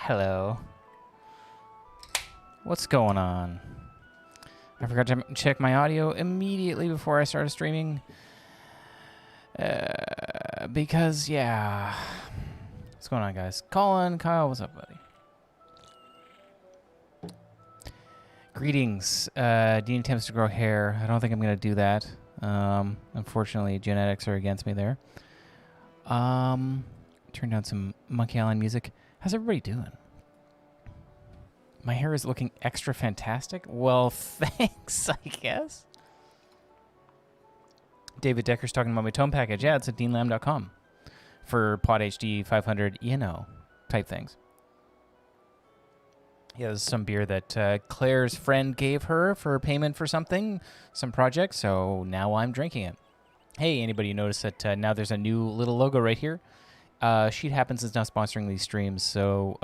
Hello. What's going on? I forgot to check my audio immediately before I started streaming. Because, yeah. What's going on, guys? Colin, Kyle, what's up, buddy? Greetings. Dean attempts to grow hair. I don't think I'm going to do that. Unfortunately, genetics are against me there. Turn down some Monkey Island music. How's everybody doing? My hair is looking extra fantastic? Well, thanks, I guess. David Decker's talking about my tone package. Yeah, it's at deanlam.com for Pod HD 500, type things. Yeah, this is some beer that Claire's friend gave her for payment for something, some project, so now I'm drinking it. Hey, anybody notice that now there's a new little logo right here? Sheet Happens is now sponsoring these streams, so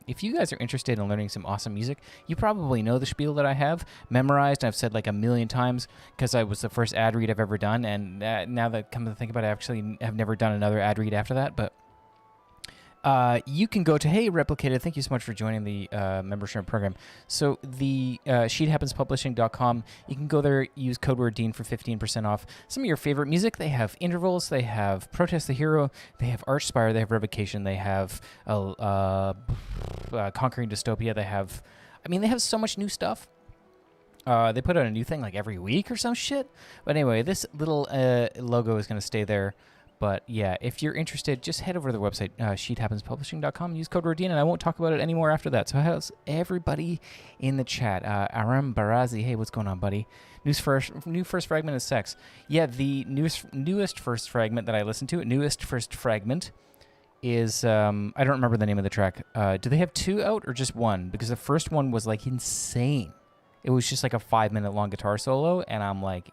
if you guys are interested in learning some awesome music, you probably know the spiel that I have memorized. I've said like a million times because I was the first ad read I've ever done, and now that I come to think about it, I actually have never done another ad read after that, but you can go to, hey, Replicated, thank you so much for joining the membership program. So the sheethappenspublishing.com, you can go there, use code word Dean for 15% off. Some of your favorite music, they have Intervals, they have Protest the Hero, they have Archspire, they have Revocation, they have Conquering Dystopia, they have so much new stuff. They put out a new thing like every week or some shit. But anyway, this little logo is going to stay there. But yeah, if you're interested, just head over to the website, sheethappenspublishing.com, use code Rodin, and I won't talk about it anymore after that. So how's everybody in the chat? Aram Barazi, hey, what's going on, buddy? New first fragment is sex. Yeah, the newest first fragment that I listened to, newest first fragment, is, I don't remember the name of the track. Do they have two out or just one? Because the first one was like insane. It was just like a 5-minute long guitar solo, and I'm like,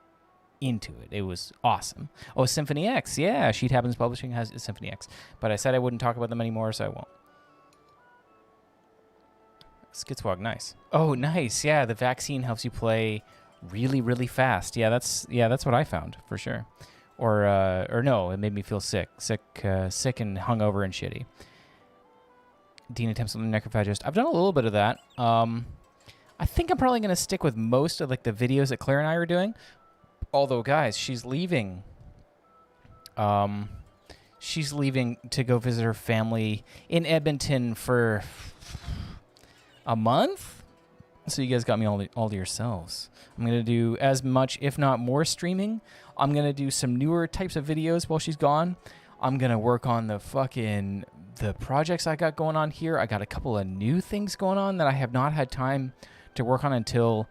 into it. It was awesome. Oh, Symphony X. Yeah, Sheet Happens Publishing has a Symphony X. But I said I wouldn't talk about them anymore, so I won't. Skitswog, nice. Oh, nice. Yeah, the vaccine helps you play really, really fast. Yeah, that's what I found for sure. Or no, it made me feel sick and hungover and shitty. Dean attempts on the necrophagist. I've done a little bit of that. I think I'm probably going to stick with most of like the videos that Claire and I are doing. Although, guys, she's leaving. She's leaving to go visit her family in Edmonton for a month. So you guys got me all to yourselves. I'm gonna do as much, if not more, streaming. I'm gonna do some newer types of videos while she's gone. I'm gonna work on the projects I got going on here. I got a couple of new things going on that I have not had time to work on until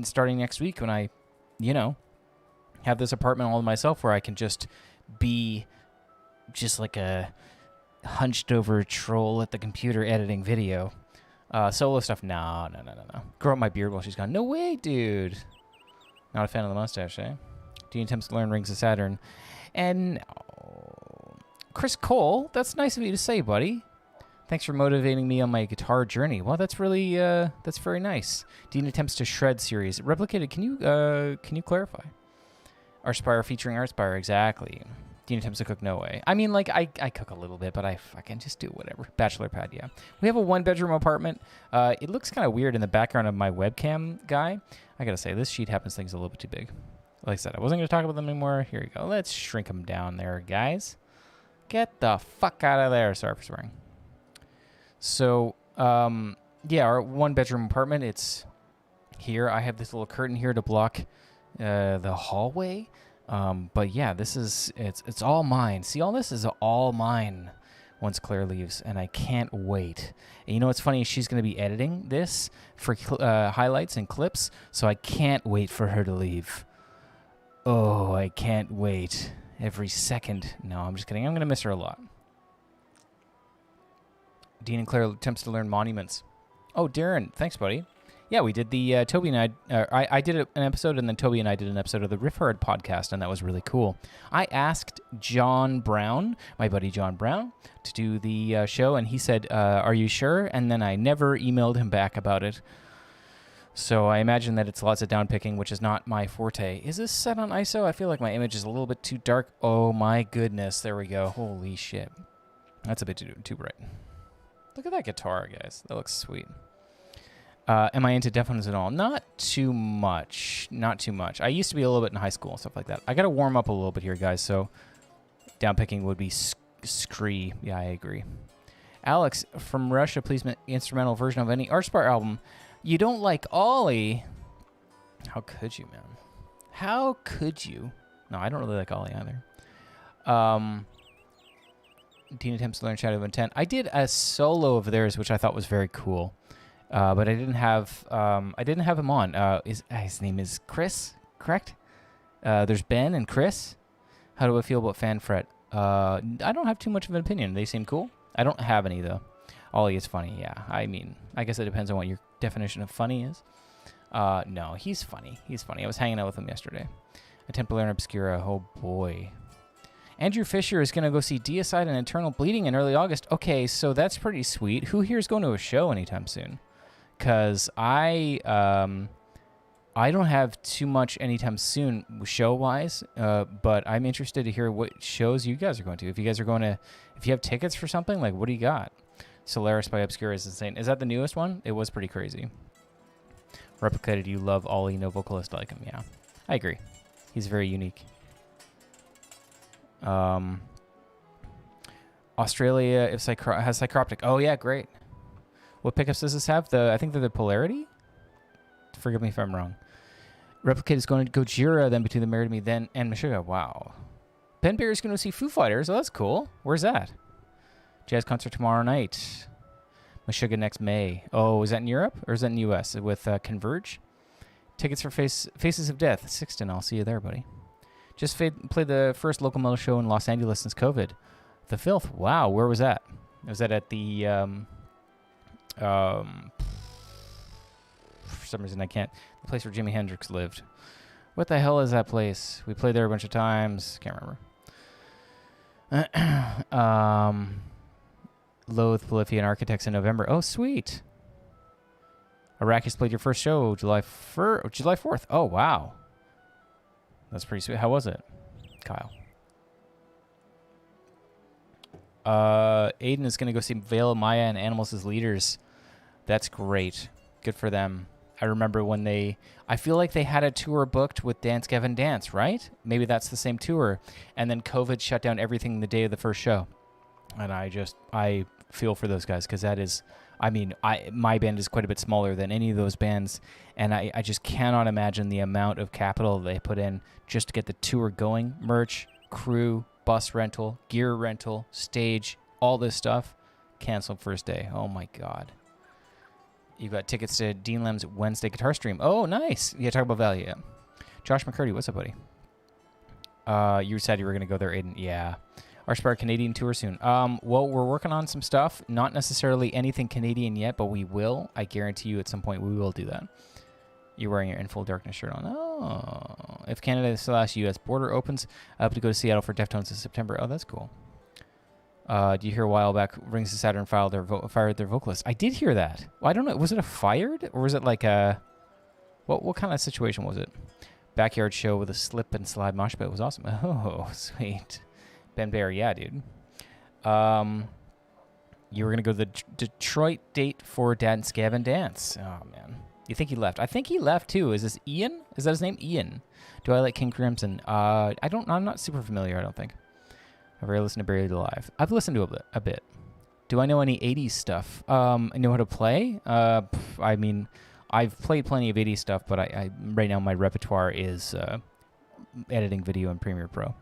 starting next week when I, have this apartment all to myself where I can just be just like a hunched over troll at the computer editing video. Solo stuff, no. Grow up my beard while she's gone. No way, dude. Not a fan of the mustache, eh? Dean attempts to learn Rings of Saturn. And Chris Cole, that's nice of you to say, buddy. Thanks for motivating me on my guitar journey. Well, that's really, that's very nice. Dean attempts to shred series. Replicated, can you clarify? Archspire featuring Archspire, exactly. Dean attempts to cook, no way. I mean, like, I cook a little bit, but I fucking just do whatever. Bachelor pad, yeah. We have a 1-bedroom apartment. It looks kind of weird in the background of my webcam guy. I gotta say, this Sheet Happens thing's a little bit too big. Like I said, I wasn't gonna talk about them anymore. Here you go. Let's shrink them down there, guys. Get the fuck out of there. Sorry for swearing. So, yeah, our 1-bedroom apartment, it's here. I have this little curtain here to block the hallway. But yeah, it's all mine. See, all this is all mine once Claire leaves, and I can't wait. And you know what's funny? She's going to be editing this for highlights and clips, so I can't wait for her to leave. Oh, I can't wait. Every second. No, I'm just kidding. I'm going to miss her a lot. Dean and Claire attempts to learn monuments. Oh, Darren, thanks, buddy. Yeah, we did the Toby and I did an episode, and then Toby and I did an episode of the Riff Hard podcast, and that was really cool. I asked John Brown, my buddy John Brown, to do the show, and he said, are you sure? And then I never emailed him back about it. So I imagine that it's lots of downpicking, which is not my forte. Is this set on ISO? I feel like my image is a little bit too dark. Oh my goodness, there we go. Holy shit. That's a bit too bright. Look at that guitar, guys. That looks sweet. Am I into Deftones at all? Not too much. Not too much. I used to be a little bit in high school and stuff like that. I got to warm up a little bit here, guys. So downpicking would be scree. Yeah, I agree. Alex from Russia, please instrumental version of any Archspire album. You don't like Ollie? How could you, man? How could you? No, I don't really like Ollie either. Dean attempts to learn Shadow of Intent. I did a solo of theirs, which I thought was very cool, but I didn't have him on. His name is Chris, correct? There's Ben and Chris. How do I feel about FanFret? I don't have too much of an opinion. They seem cool. I don't have any, though. Ollie is funny, yeah. I mean, I guess it depends on what your definition of funny is. No, he's funny. He's funny. I was hanging out with him yesterday. Attempt to learn Obscura. Oh, boy. Andrew Fisher is going to go see Deicide and Eternal Bleeding in early August. Okay, so that's pretty sweet. Who here is going to a show anytime soon? Because I don't have too much anytime soon show-wise, but I'm interested to hear what shows you guys are going to. If you have tickets for something, like, what do you got? Solaris by Obscura is insane. Is that the newest one? It was pretty crazy. Replicated, you love Ollie, no vocalist like him. Yeah, I agree. He's very unique. Australia has Psychroptic. Oh, yeah, great. What pickups does this have? I think they're the Polarity? Forgive me if I'm wrong. Replicate is going to Gojira, then Between the Married Me, then and Meshuggah. Wow. Ben Bear is going to see Foo Fighters. Oh, that's cool. Where's that? Jazz concert tomorrow night. Meshuggah next May. Oh, is that in Europe or is that in the U.S. with Converge? Tickets for Faces of Death. Sixton, I'll see you there, buddy. Just played the first local metal show in Los Angeles since COVID. The Filth. Wow, where was that? Was that at the... for some reason I can't... The place where Jimi Hendrix lived. What the hell is that place? We played there a bunch of times. Can't remember. Loathe, Polyphia, and Architects in November. Oh, sweet. Arrakis played your first show July 4th. Oh, wow. That's pretty sweet. How was it, Kyle? Aiden is going to go see Veil of Maya and Animals as Leaders. That's great. Good for them. I remember when I feel like they had a tour booked with Dance Gavin Dance, right? Maybe that's the same tour. And then COVID shut down everything the day of the first show. And I feel for those guys because that is, I mean, my band is quite a bit smaller than any of those bands. And I just cannot imagine the amount of capital they put in just to get the tour going. Merch, crew, bus rental, gear rental, stage, all this stuff. Canceled first day. Oh my God. You got tickets to Dean Lem's Wednesday guitar stream. Oh, nice. Yeah, talk about value. Yeah. Josh McCurdy, what's up, buddy? You said you were going to go there, Aiden. Yeah. Archspire Canadian tour soon. Well, we're working on some stuff. Not necessarily anything Canadian yet, but we will. I guarantee you at some point we will do that. You're wearing your In Full Darkness shirt on. Oh. If Canada/US border opens up to go to Seattle for Deftones in September. Oh, that's cool. Do you hear a while back Rings of Saturn fired their vocalist? I did hear that. Well, I don't know. Was it a fired or was it like a... What kind of situation was it? Backyard show with a slip and slide mosh pit. It was awesome. Oh, sweet. Ben Bear, yeah, dude. You were going to go to the Detroit date for Dance Gavin Dance. Oh, man. You think he left? I think he left, too. Is this Ian? Is that his name? Ian. Do I like King Crimson? I'm not super familiar, I don't think. I've ever listened to Buried Alive. I've listened to a bit. Do I know any 80s stuff? I know how to play. I mean, I've played plenty of 80s stuff, but I right now my repertoire is editing video in Premiere Pro.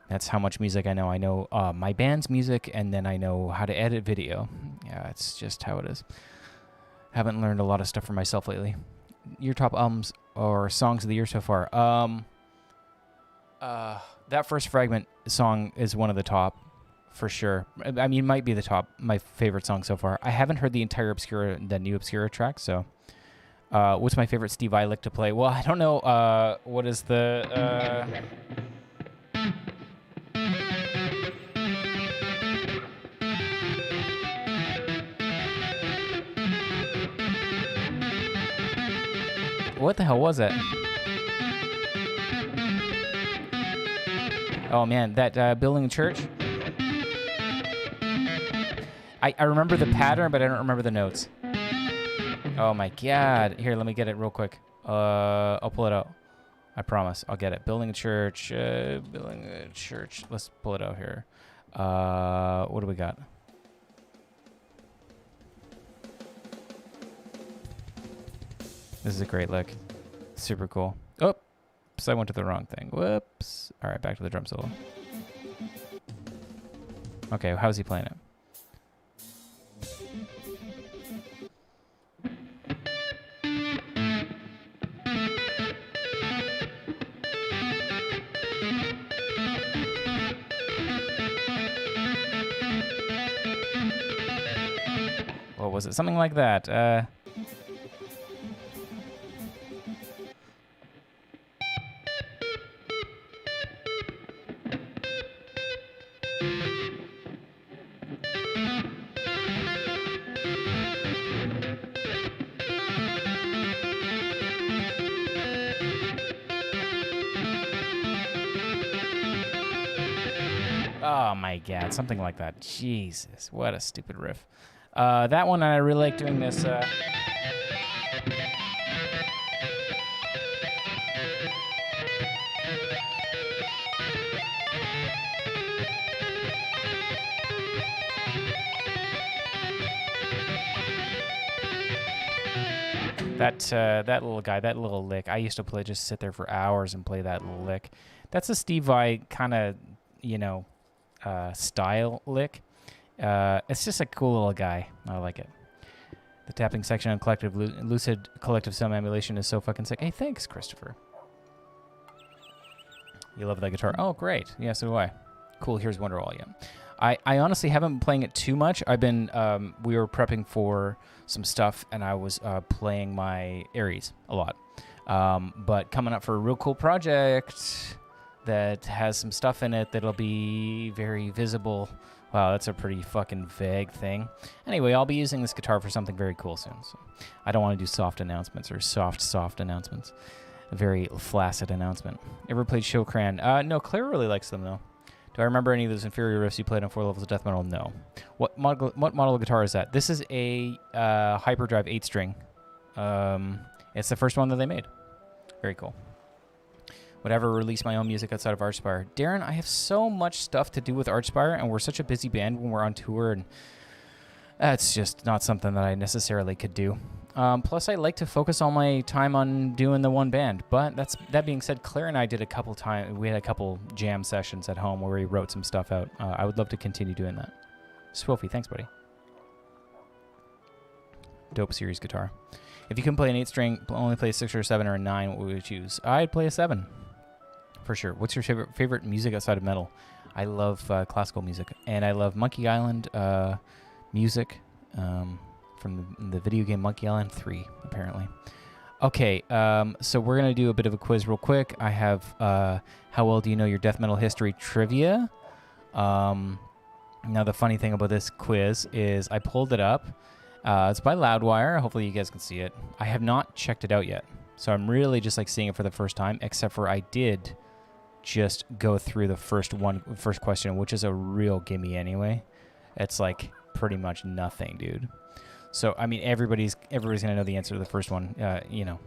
That's how much music I know. I know my band's music, and then I know how to edit video. Yeah, it's just how it is. Haven't learned a lot of stuff for myself lately. Your top albums or songs of the year so far? That first Fragment song is one of the top, for sure. I mean, it might be my favorite song so far. I haven't heard the entire the new Obscura track, so... what's my favorite Steve Vai lick to play? Well, I don't know. What is the... What the hell was it? Oh, man, that Building a Church? I remember the pattern, but I don't remember the notes. Oh my god. Here, let me get it real quick. I'll pull it out. I promise. I'll get it. Building a church. Building a church. Let's pull it out here. What do we got? This is a great lick. Super cool. Oops, I went to the wrong thing. Whoops. All right, back to the drum solo. Okay, how's he playing it? What was it? Something like that. Oh my god, something like that. Jesus, what a stupid riff. That one, I really like doing this. That little guy, that little lick. I used to play, just sit there for hours and play that little lick. That's a Steve Vai kind of, you know, style lick. It's just a cool little guy. I like it. The tapping section on collective lucid collective sum emulation is so fucking sick. Hey, thanks, Christopher. You love that guitar? Oh, great. Yeah, so do I. Cool. Here's Wonderwall. Yeah. I honestly haven't been playing it too much. I've been we were prepping for some stuff, and I was playing my Aries a lot. But coming up for a real cool project that has some stuff in it that'll be very visible. Wow, that's a pretty fucking vague thing. Anyway, I'll be using this guitar for something very cool soon. So I don't want to do soft announcements or soft announcements. A very flaccid announcement. Ever played Shokran? No, Claire really likes them though. Do I remember any of those inferior riffs you played on 4 levels of death metal? No. What model of guitar is that? This is a Hyperdrive 8-string. It's the first one that they made. Very cool. Would ever release my own music outside of Archspire? Darren, I have so much stuff to do with Archspire, and we're such a busy band when we're on tour, and that's just not something that I necessarily could do. Plus, I like to focus all my time on doing the one band. But that being said, Claire and I did we had a couple jam sessions at home where we wrote some stuff out. I would love to continue doing that. Swilfy, thanks, buddy. Dope series guitar. If you can play an 8-string, only play a 6 or a 7 or a 9, what would you choose? I'd play a 7. For sure. What's your favorite music outside of metal? I love classical music, and I love Monkey Island music from the video game Monkey Island 3, apparently. Okay, so we're going to do a bit of a quiz real quick. I have how well do you know your death metal history trivia? Now, the funny thing about this quiz is I pulled it up. It's by Loudwire. Hopefully you guys can see it. I have not checked it out yet, so I'm really just like seeing it for the first time, except for I did just go through the first question, which is a real gimme anyway. It's like pretty much nothing, dude. So I mean, everybody's gonna know the answer to the first one. You know,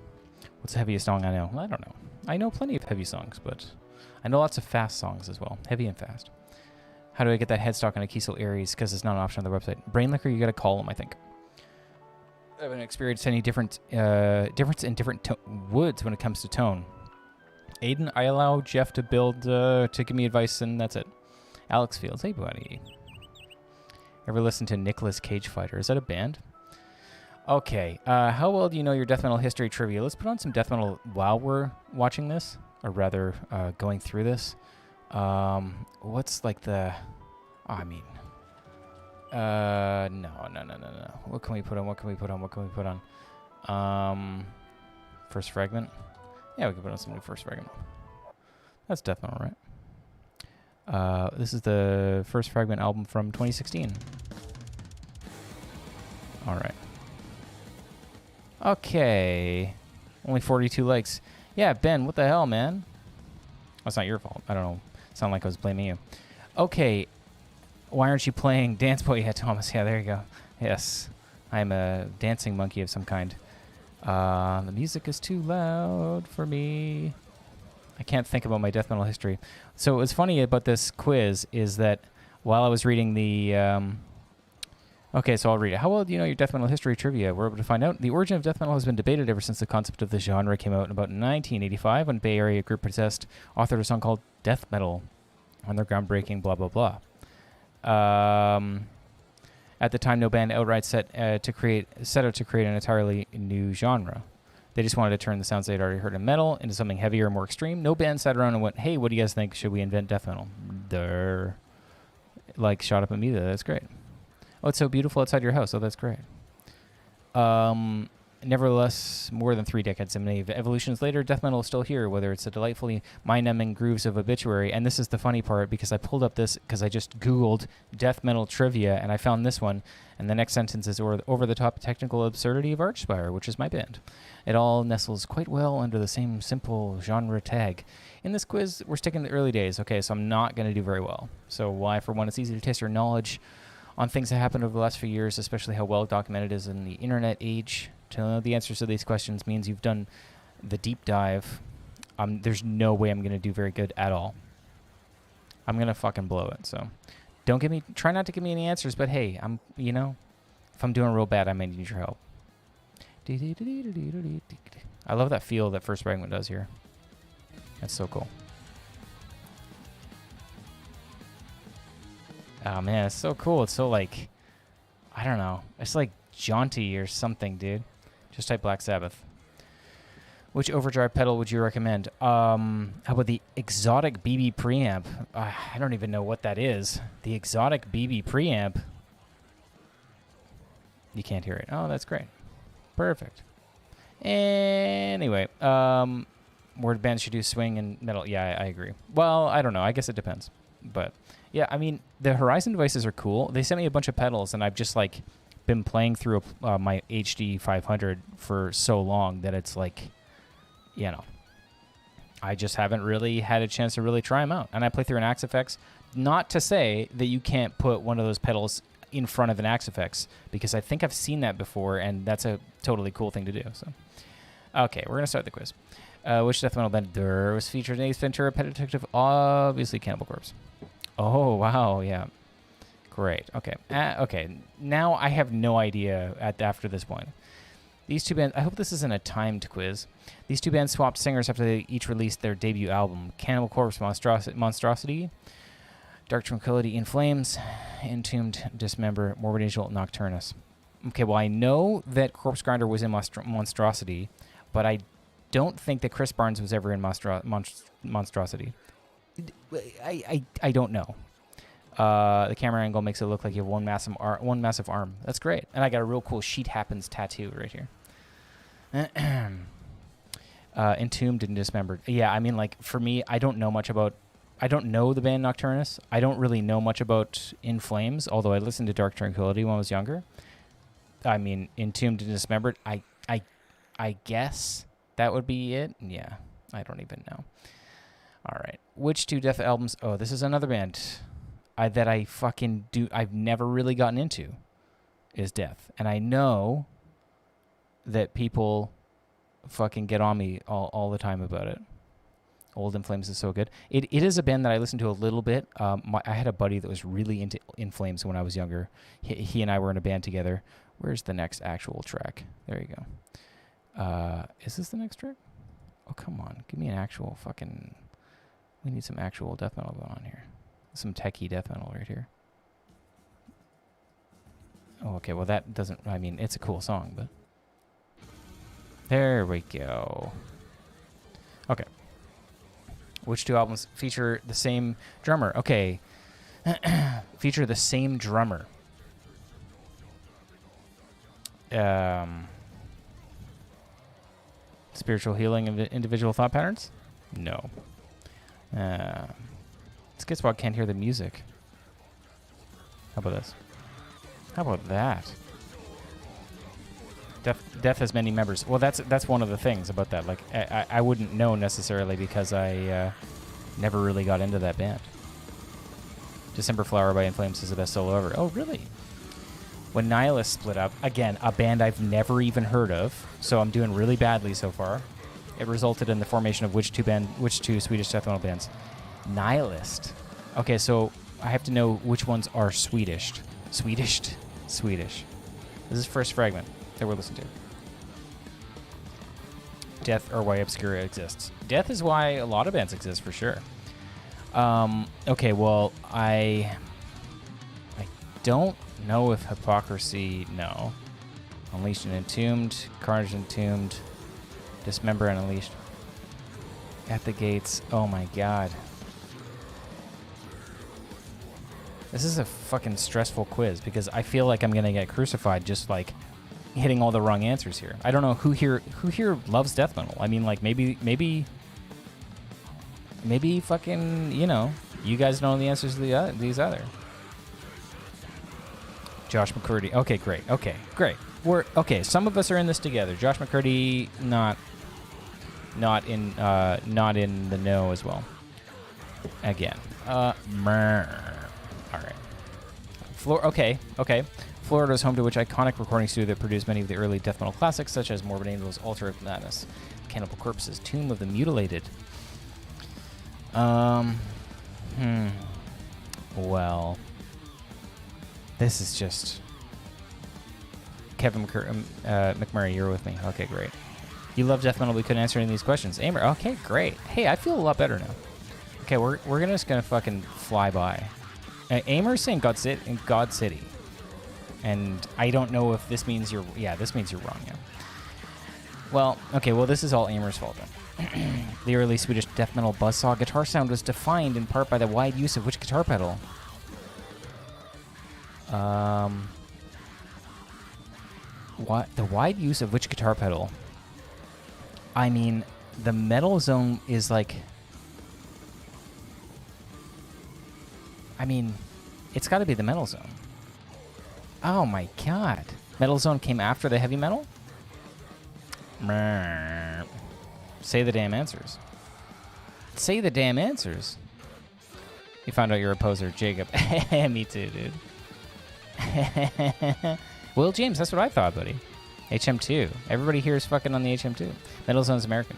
what's the heaviest song I know? Well, I don't know. I know plenty of heavy songs, but I know lots of fast songs as well, heavy and fast. How do I get that headstock on a Kiesel Aries? Because it's not an option on the website. Brain Liquor, you gotta call them, I think. I haven't experienced any difference in different woods when it comes to tone. Aiden, I allow Jeff to build, to give me advice, and that's it. Alex Fields, hey buddy. Ever listen to Nicolas Cage Fighter? Is that a band? Okay, how well do you know your death metal history trivia? Let's put on some death metal while we're watching this, or rather, going through this. What's like the... Oh, I mean... No. What can we put on? First Fragment? Yeah, we can put on some new First Fragment. That's death metal, right? This is the First Fragment album from 2016. All right. Okay. Only 42 likes. Yeah, Ben, what the hell, man? That's not your fault. I don't know. Sound like I was blaming you. Okay. Why aren't you playing Dance Boy yet, Thomas? Yeah, there you go. Yes, I'm a dancing monkey of some kind. The music is too loud for me. I can't think about my death metal history. So what's funny about this quiz is that while I was reading the... okay, so I'll read it. How well do you know your death metal history trivia? We're able to find out. The origin of death metal has been debated ever since the concept of the genre came out in about 1985 when Bay Area group Possessed authored a song called Death Metal on their groundbreaking blah, blah, blah. At the time, no band outright set out to create an entirely new genre. They just wanted to turn the sounds they'd already heard in metal into something heavier and more extreme. No band sat around and went, hey, what do you guys think? Should we invent death metal? They're like, shot up immediately. That's great. Oh, it's so beautiful outside your house. Oh, that's great. Nevertheless, more than 3 decades and many evolutions later, death metal is still here, whether it's the delightfully mind-numbing grooves of Obituary. And this is the funny part, because I pulled up this because I just Googled death metal trivia, and I found this one. And the next sentence is over-the-top technical absurdity of Archspire, which is my band. It all nestles quite well under the same simple genre tag. In this quiz, we're sticking to the early days. Okay, so I'm not going to do very well. So why? For one, it's easy to test your knowledge on things that happened over the last few years, especially how well documented it is in the internet age. To know the answers to these questions means you've done the deep dive. There's no way I'm going to do very good at all. I'm going to fucking blow it. So try not to give me any answers, but hey, if I'm doing real bad, I might need your help. I love that feel that first fragment does here. That's so cool. Oh man, it's so cool. It's so like, I don't know. It's like jaunty or something, dude. Just type Black Sabbath. Which overdrive pedal would you recommend? How about the Exotic BB preamp? I don't even know what that is. The Exotic BB preamp. You can't hear it. Oh, that's great. Perfect. Anyway, more bands should do swing and metal. Yeah, I agree. Well, I don't know. I guess it depends. But yeah, I mean, the Horizon devices are cool. They sent me a bunch of pedals, and I've just like been playing through my HD 500 for so long that it's like, I just haven't really had a chance to really try them out. And I play through an Axe FX. Not to say that you can't put one of those pedals in front of an Axe FX, because I think I've seen that before, and that's a totally cool thing to do. So, okay, we're gonna start the quiz. Which death metal band was featured in Ace Ventura: Pet Detective? Obviously, Cannibal Corpse. Oh wow, yeah, great. Okay, okay. Now I have no idea after this point. These two bands. I hope this isn't a timed quiz. These two bands swapped singers after they each released their debut album: Cannibal Corpse, Monstrosity, Dark Tranquillity, In Flames, Entombed, Dismember, Morbid Angel, Nocturnus. Okay, well I know that Corpse Grinder was in Monstrosity, but I don't think that Chris Barnes was ever in Monstrosity. I don't know. The camera angle makes it look like you have one massive arm. That's great. And I got a real cool Sheet Happens tattoo right here. Entombed and Dismembered. Yeah, I mean, like, for me, I don't know the band Nocturnus. I don't really know much about In Flames, although I listened to Dark Tranquillity when I was younger. I mean, Entombed and Dismembered, I guess that would be it. Yeah, I don't even know. All right. Which two Death albums? Oh, this is another band that I've never really gotten into is Death. And I know that people fucking get on me all the time about it. Old In Flames is so good. It is a band that I listened to a little bit. I had a buddy that was really into In Flames when I was younger. He and I were in a band together. Where's the next actual track? There you go. Is this the next track? Oh, come on. Give me an actual fucking... We need some actual death metal going on here. Some techie death metal right here. Oh, okay. Well, that doesn't... I mean, it's a cool song, but... There we go. Okay. Which two albums feature the same drummer? Okay. Feature the same drummer. Spiritual Healing of Individual Thought Patterns? No. Skid Squad Can't Hear the Music. How about this? How about that? Death has many members. Well, that's one of the things about that. Like, I wouldn't know necessarily because I never really got into that band. December Flower by In Flames is the best solo ever. Oh, really? When Nihilist split up, again, a band I've never even heard of, so I'm doing really badly so far. It resulted in the formation of which two Swedish death metal bands? Nihilist. Okay, so I have to know which ones are Swedish. Swedish. This is first fragment that we're listening to. Death or why Obscura exists. Death is why a lot of bands exist for sure. Okay, well, I don't know if Hypocrisy, no. Unleashed and Entombed, Carnage Entombed, Dismember and Unleashed. At the Gates, oh my god. This is a fucking stressful quiz because I feel like I'm gonna get crucified just like hitting all the wrong answers here. I don't know who here loves death metal. I mean, like maybe fucking, you know, you guys know the answers to these other. Josh McCurdy. Okay, great. Okay, great. We're okay. Some of us are in this together. Josh McCurdy, not in the know as well. Again. All right. Okay. Florida is home to which iconic recording studio that produced many of the early death metal classics, such as Morbid Angel's Altar of Madness, Cannibal Corpse's Tomb of the Mutilated. Well, this is just Kevin McMurray. You're with me. Okay, great. You love death metal. We couldn't answer any of these questions. Amer. Okay, great. Hey, I feel a lot better now. Okay, we're just gonna fucking fly by. Amer's saying God City. And I don't know if this means you're... Yeah, this means you're wrong, yeah. Well, okay, well, this is all Amer's fault, then. The early Swedish death metal buzzsaw guitar sound was defined in part by the wide use of which guitar pedal? What? The wide use of which guitar pedal? I mean, the Metal Zone is like... I mean, it's got to be the Metal Zone. Oh my god. Metal Zone came after the heavy metal? Say the damn answers. Say the damn answers. You found out you're a poser, Jacob. Me too, dude. Will James, that's what I thought, buddy. HM2. Everybody here is fucking on the HM2. Metal Zone's American.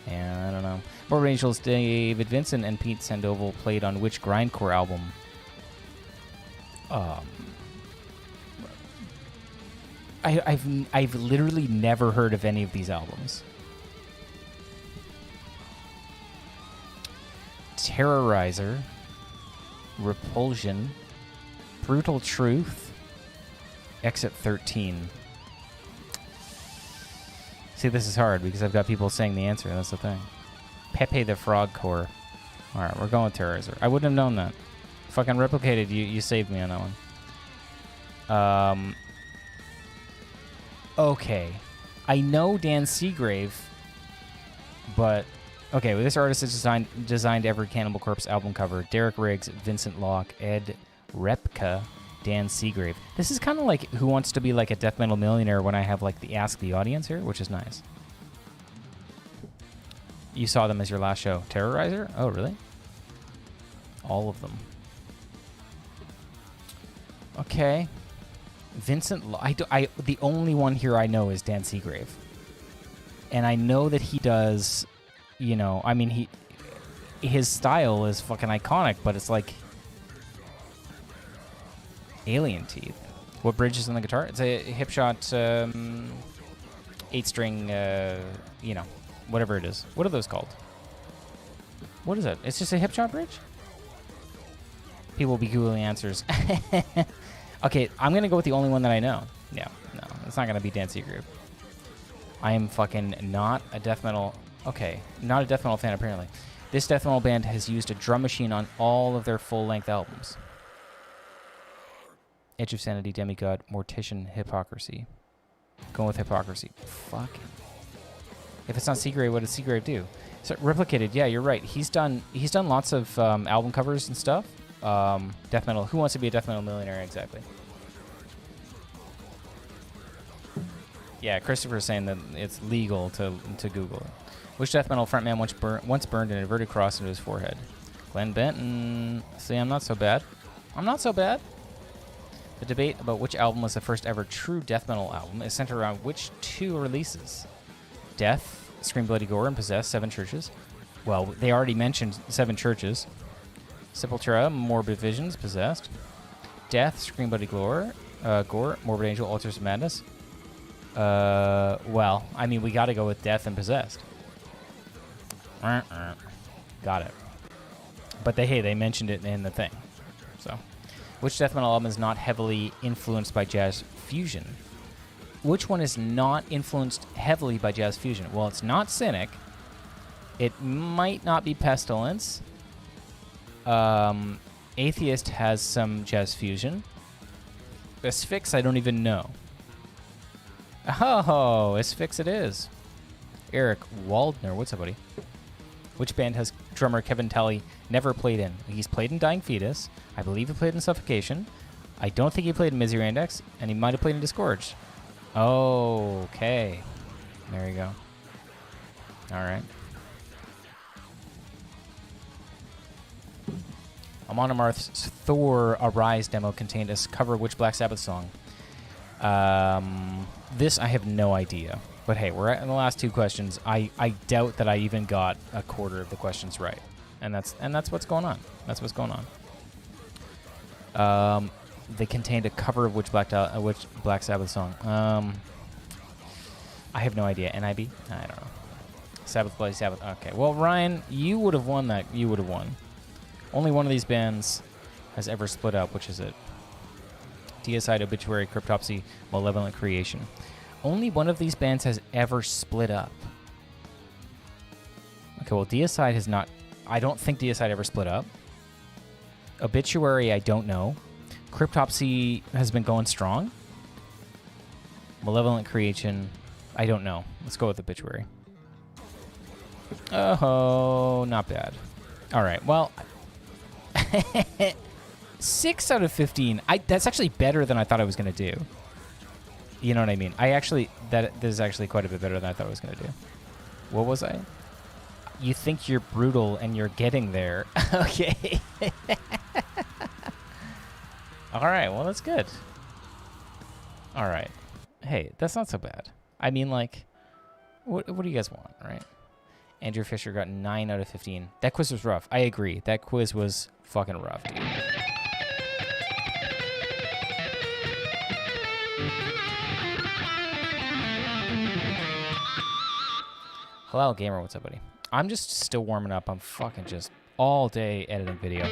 Yeah, I don't know. Morbid Angel's David Vincent and Pete Sandoval played on which grindcore album? I've literally never heard of any of these albums. Terrorizer, Repulsion, Brutal Truth, Exit 13. See, this is hard because I've got people saying the answer. That's the thing. Pepe the Frog Core. All right, we're going with Terrorizer. I wouldn't have known that. Fucking Replicated. You saved me on that one. Okay. I know Dan Seagrave, but... Okay, well, this artist has designed every Cannibal Corpse album cover. Derek Riggs, Vincent Locke, Ed Repka, Dan Seagrave. This is kind of like Who Wants to Be Like a Death Metal Millionaire when I have like the Ask the Audience here, which is nice. You saw them as your last show. Terrorizer? Oh, really? All of them. Okay. Vincent, the only one here I know is Dan Seagrave. And I know that he does, you know, I mean, his style is fucking iconic, but it's like Alien Teeth. What bridge is on the guitar? It's a hip shot, 8-string, you know, whatever it is. What are those called? What is it? It's just a hip shot bridge? People will be Googling answers. Okay, I'm going to go with the only one that I know. No, it's not going to be Dan Seagrave. I am fucking not a death metal... Okay, not a death metal fan, apparently. This death metal band has used a drum machine on all of their full-length albums. Edge of Sanity, Demigod, Mortician, Hypocrisy. Going with Hypocrisy. Fuck. If it's not Seagrave, what does Seagrave do? So, Replicated, yeah, you're right. He's done lots of album covers and stuff. Death metal. Who Wants to Be a Death Metal Millionaire? Exactly. Yeah, Christopher's saying that it's legal to Google it. Which death metal frontman once burned an inverted cross into his forehead? Glenn Benton. See, I'm not so bad. I'm not so bad. The debate about which album was the first ever true death metal album is centered around which 2 releases? Death, Scream Bloody Gore, and Possessed, 7 Churches. Well, they already mentioned 7 Churches. Sepultura, Morbid Visions, Possessed. Death, Scream Bloody Gore, Morbid Angel, Altars of Madness. Well, I mean, we got to go with Death and Possessed. Got it. But they mentioned it in the thing. So, which death metal album is not heavily influenced by jazz fusion? Which one is not influenced heavily by jazz fusion? Well, it's not Cynic. It might not be Pestilence. Atheist has some jazz fusion. Asphyx, I don't even know. Oh, Asphyx it is. Eric Waldner, what's up, buddy? Which band has drummer Kevin Talley never played in? He's played in Dying Fetus. I believe he played in Suffocation. I don't think he played in Misery Index, and he might have played in Disgorged. Oh, okay. There you go. All right. Amon Amarth's Thor Arise demo contained a cover of which Black Sabbath song? This I have no idea. But hey, we're at in the last 2 questions. I doubt that I even got a quarter of the questions right. And that's what's going on. That's what's going on. They contained a cover of which Black Sabbath song? I have no idea. NIB? I don't know. Sabbath Bloody Sabbath. Okay. Well, Ryan, you would have won that. You would have won. Only one of these bands has ever split up. Which is it? Deicide, Obituary, Cryptopsy, Malevolent Creation. Only one of these bands has ever split up. Okay, well, Deicide has not... I don't think Deicide ever split up. Obituary, I don't know. Cryptopsy has been going strong. Malevolent Creation, I don't know. Let's go with Obituary. Oh, not bad. All right, well... 6 out of 15. That's actually better than I thought I was going to do. You know what I mean? That is actually quite a bit better than I thought I was going to do. What was I? You think you're brutal and you're getting there. Okay. All right. Well, that's good. All right. Hey, that's not so bad. I mean, like, what do you guys want, right? Andrew Fisher got 9 out of 15. That quiz was rough. I agree. That quiz was fucking rough, dude. Hello, gamer. What's up, buddy? I'm just still warming up. I'm fucking just all day editing video.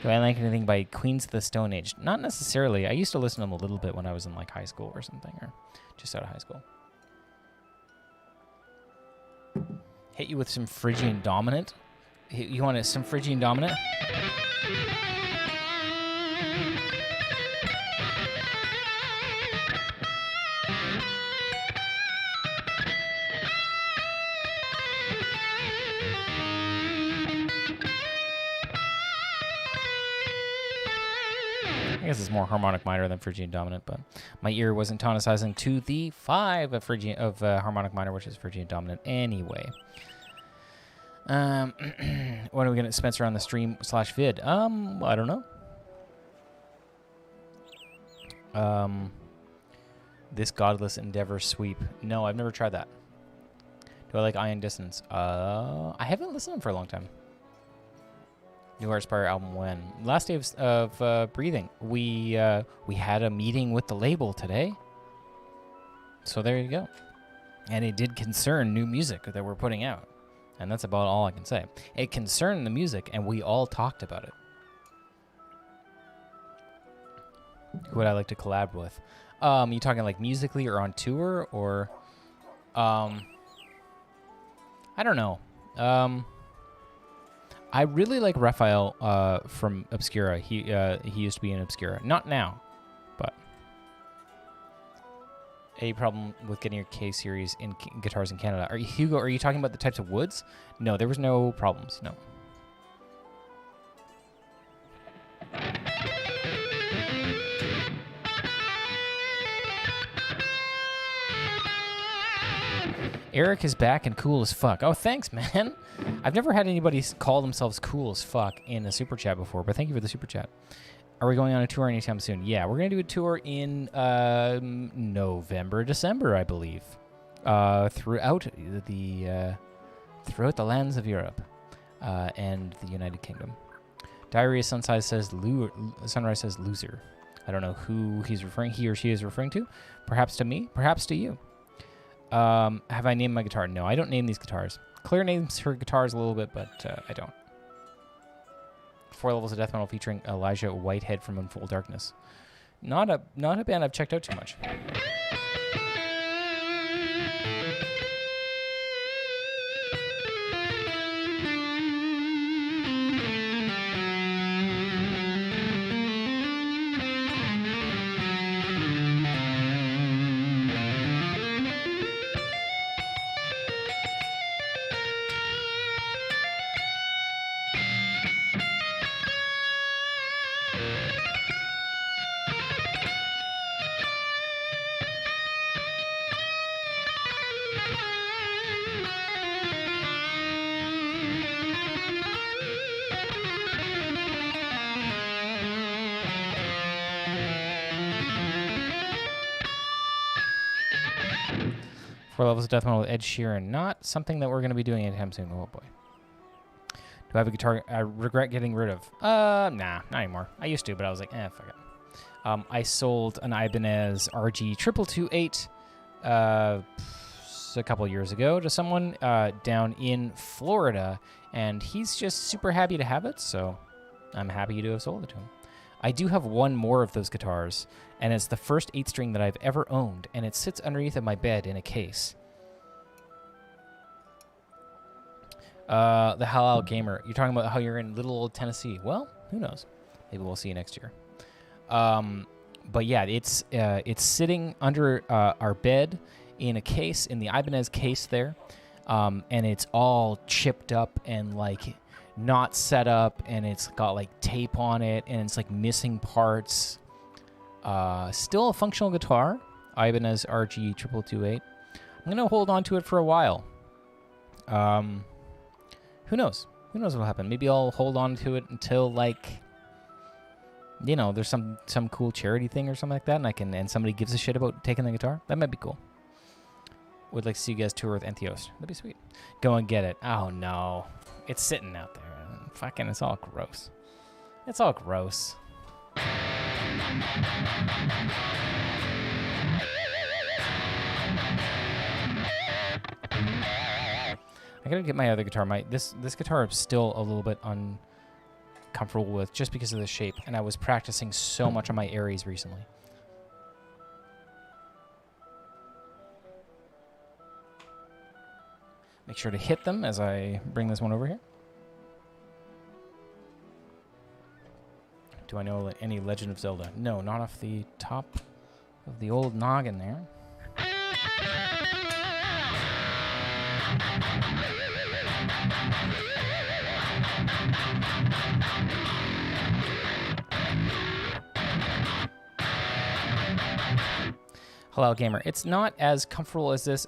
Do I like anything by Queens of the Stone Age? Not necessarily. I used to listen to them a little bit when I was in like high school or something, or just out of high school. Hit you with some Phrygian Dominant. You want some Phrygian Dominant? I guess it's more harmonic minor than Phrygian Dominant, but my ear wasn't tonicizing to the 5 of harmonic minor, which is Phrygian Dominant anyway. When are we going to Spencer on the stream / vid? I don't know. This Godless Endeavor sweep. No, I've never tried that. Do I like Ion Dissonance? I haven't listened to them for a long time. New Heartspire album when? Last day of breathing. We had a meeting with the label today. So there you go. And it did concern new music that we're putting out. And that's about all I can say. It concerned the music, and we all talked about it. Who would I like to collab with? You talking like musically or on tour or... I don't know. I really like Raphael from Obscura. He used to be in Obscura. Not now, but a problem with getting your K series in guitars in Canada. Hugo, are you talking about the types of woods? No, there was no problems. No. Eric is back and cool as fuck. Oh, thanks, man. I've never had anybody call themselves cool as fuck in a super chat before, but thank you for the super chat. Are we going on a tour anytime soon? Yeah, we're going to do a tour in November, December, I believe, throughout the lands of Europe and the United Kingdom. Diarrhea Sunrise says loser. I don't know who he or she is referring to. Perhaps to me, perhaps to you. Have I named my guitar? No, I don't name these guitars. Claire names her guitars a little bit, but I don't. 4 Levels of Death Metal featuring Elijah Whitehead from Unfold Darkness. Not a band I've checked out too much. Four Levels of Death Metal with Ed Sheeran. Not something that we're going to be doing anytime soon. Oh, boy. Do I have a guitar I regret getting rid of? Nah, not anymore. I used to, but I was like, fuck it. I sold an Ibanez RG 2228 a couple years ago to someone down in Florida, and he's just super happy to have it, so I'm happy to have sold it to him. I do have one more of those guitars, and it's the first 8-string that I've ever owned, and it sits underneath of my bed in a case. The Halal Gamer, you're talking about how you're in little old Tennessee. Well, who knows? Maybe we'll see you next year. But yeah, it's sitting under our bed in a case, in the Ibanez case there, and it's all chipped up and like not set up, and it's got like tape on it, and it's like missing parts. Still a functional guitar, Ibanez RG 2228. I'm gonna hold on to it for a while. Who knows? Who knows what'll happen? Maybe I'll hold on to it until like, you know, there's some cool charity thing or something like that, and somebody gives a shit about taking the guitar. That might be cool. Would like to see you guys tour with Entheos. That'd be sweet. Go and get it. Oh no, it's sitting out there. Fucking, it's all gross. It's all gross. I gotta get my other guitar. This guitar is still a little bit uncomfortable with just because of the shape, and I was practicing so much on my Aries recently. Make sure to hit them as I bring this one over here. Do I know any Legend of Zelda? No, not off the top of the old noggin there. Hello, Gamer. It's not as comfortable as this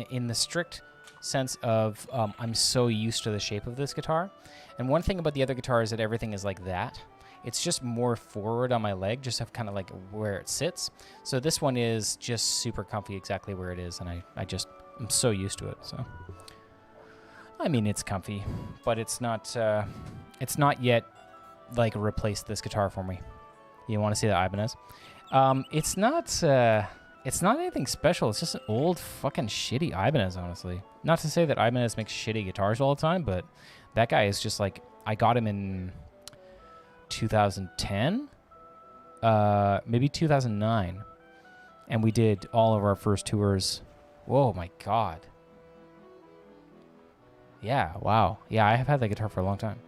in the strict sense of I'm so used to the shape of this guitar. And one thing about the other guitar is that everything is like that. It's just more forward on my leg, just have kind of like where it sits. So this one is just super comfy exactly where it is, and I'm so used to it. So I mean, it's comfy, but it's not yet like replaced this guitar for me. You want to see the Ibanez? It's not anything special. It's just an old fucking shitty Ibanez, honestly. Not to say that Ibanez makes shitty guitars all the time, but that guy is just like, I got him in 2010, maybe 2009, and we did all of our first tours. Whoa, my God. Yeah, wow. Yeah, I have had that guitar for a long time.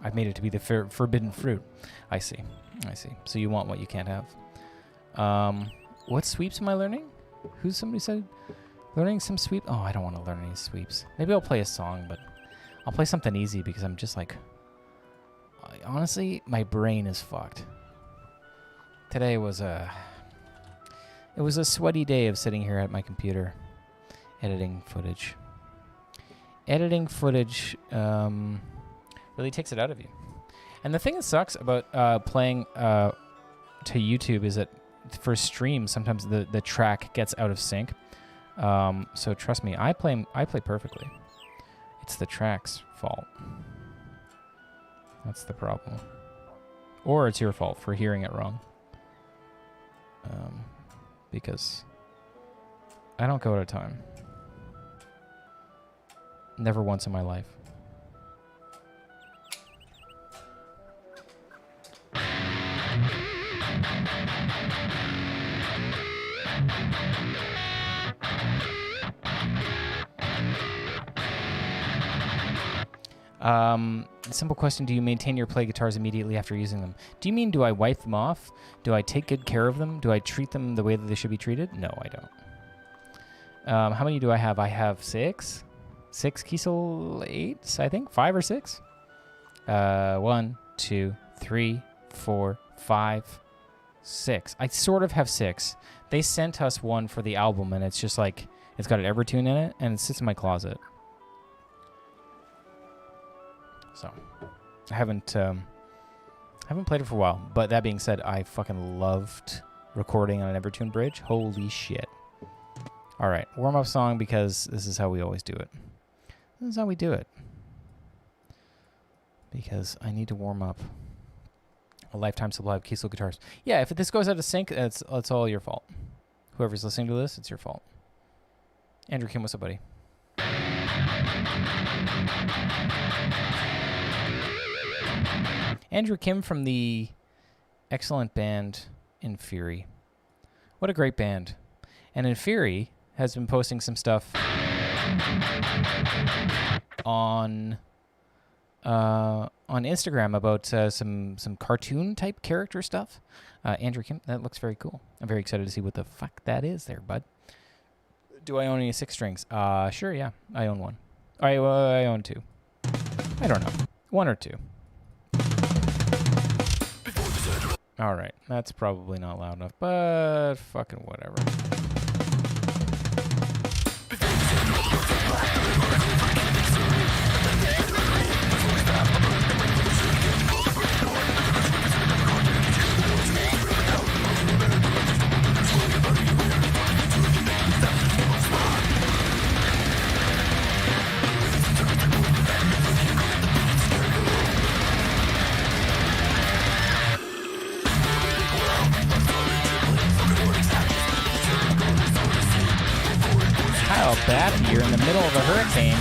I've made it to be the forbidden fruit. I see. So you want what you can't have. What sweeps am I learning? Somebody said learning some sweep? Oh, I don't want to learn any sweeps. Maybe I'll play a song, but I'll play something easy because I'm just like, honestly, my brain is fucked. Today was it was a sweaty day of sitting here at my computer, editing footage. Editing footage really takes it out of you. And the thing that sucks about playing to YouTube is that for streams, sometimes the track gets out of sync. So trust me, I play perfectly. It's the track's fault. That's the problem. Or it's your fault for hearing it wrong. Because I don't go out of time. Never once in my life. Simple question, do you maintain your play guitars immediately after using them? Do you mean, do I wipe them off? Do I take good care of them? Do I treat them the way that they should be treated? No, I don't. How many do I have? I have 6. 6 Kiesel 8s, I think. 5 or 6? 1, 2, 3, 4, 5, 6. I sort of have 6. They sent us one for the album, and it's just like, it's got an Evertune in it, and it sits in my closet. So, I haven't played it for a while. But that being said, I fucking loved recording on an Evertune bridge. Holy shit. All right, warm-up song because this is how we always do it. This is how we do it. Because I need to warm up a lifetime supply of Kiesel guitars. Yeah, if this goes out of sync, it's all your fault. Whoever's listening to this, it's your fault. Andrew Kim, what's up, buddy? Andrew Kim from the excellent band Inferi. What a great band. And Inferi has been posting some stuff on Instagram about some cartoon type character stuff. Andrew Kim, that looks very cool. I'm very excited to see what the fuck that is there, bud. Do I own any 6 strings? Sure, yeah. I own 1. I own 2. I don't know. 1 or 2. All right. That's probably not loud enough, but fucking whatever. That you're in the middle of a hurricane.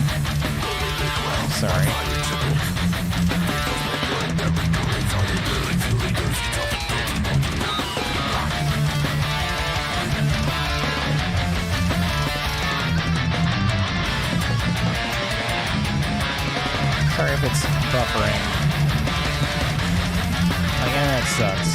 I'm sorry. Sorry if it's buffering. Again, that sucks.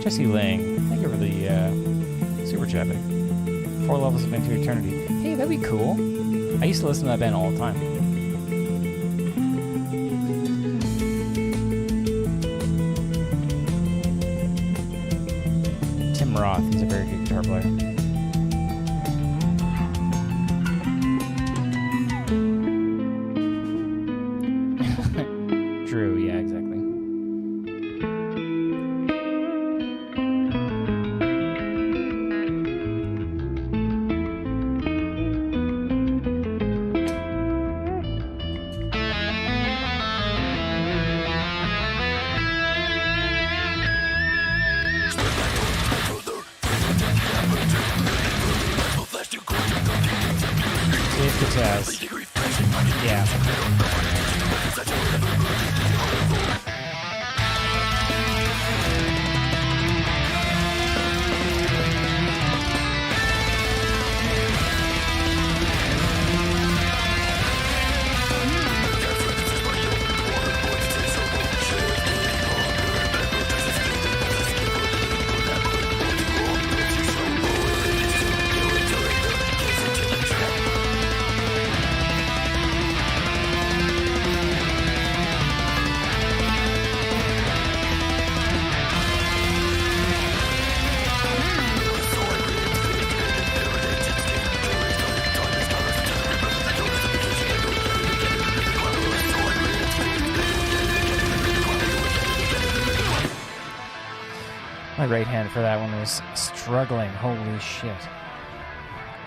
Jesse Lang, thank you for the super chat. 4 levels of Into Eternity. Hey, that'd be cool. I used to listen to that band all the time. Tim Roth. He's a very good guitar player. Drew, yeah, exactly. Yeah. My right hand for that one was struggling. Holy shit.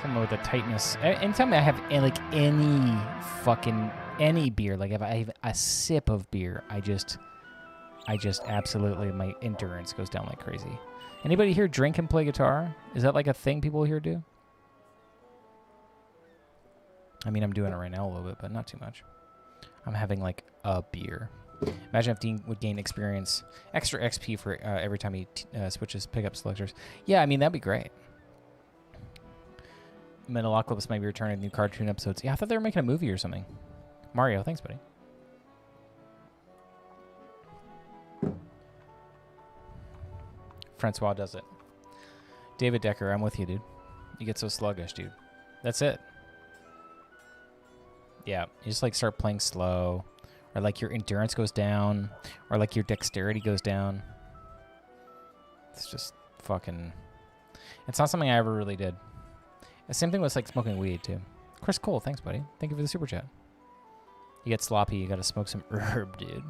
Something with the tightness. Anytime I have any beer, like if I have a sip of beer, I just absolutely, my endurance goes down like crazy. Anybody here drink and play guitar? Is that like a thing people here do? I mean, I'm doing it right now a little bit, but not too much. I'm having like a beer. Imagine if Dean would gain experience, extra XP for every time he switches pickup selectors. Yeah, I mean, that'd be great. Metalocalypse might be returning new cartoon episodes. Yeah, I thought they were making a movie or something. Mario, thanks, buddy. Francois does it. David Decker, I'm with you, dude. You get so sluggish, dude. That's it. Yeah, you just like start playing slow. Or like your endurance goes down, or like your dexterity goes down. It's just fucking... It's not something I ever really did. The same thing with like smoking weed too. Chris Cole, thanks buddy. Thank you for the super chat. You get sloppy, you gotta smoke some herb, dude.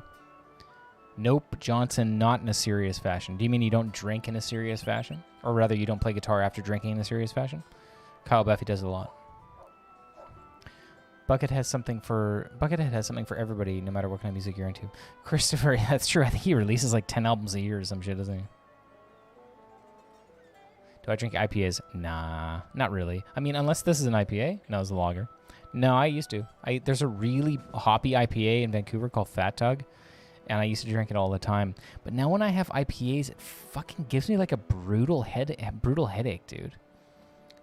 Nope, Johnson, not in a serious fashion. Do you mean you don't drink in a serious fashion? Or rather, you don't play guitar after drinking in a serious fashion? Kyle Buffy does it a lot. Buckethead has something for everybody, no matter what kind of music you're into. Christopher, yeah, that's true. I think he releases like 10 albums a year or some shit, doesn't he? Do I drink IPAs? Nah, not really. I mean, unless this is an IPA. No, it's a lager. No, I used to. There's a really hoppy IPA in Vancouver called Fat Tug, and I used to drink it all the time. But now when I have IPAs, it fucking gives me like a brutal headache, dude.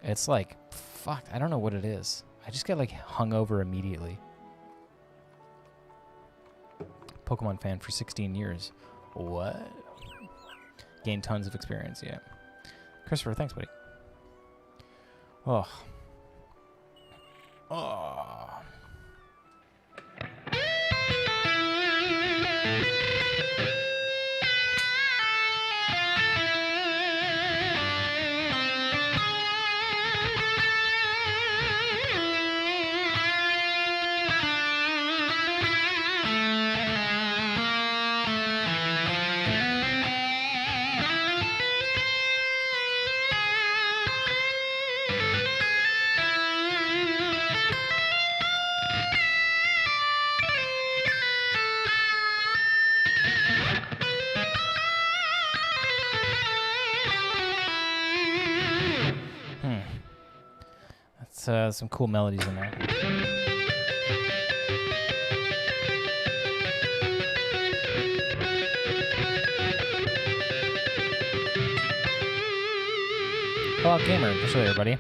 It's like, fuck, I don't know what it is. I just get like hungover immediately. Pokemon fan for 16 years. What? Gained tons of experience, yeah. Christopher, thanks, buddy. Oh. Oh. Some cool melodies in there. Fallout Gamer, what's up, everybody?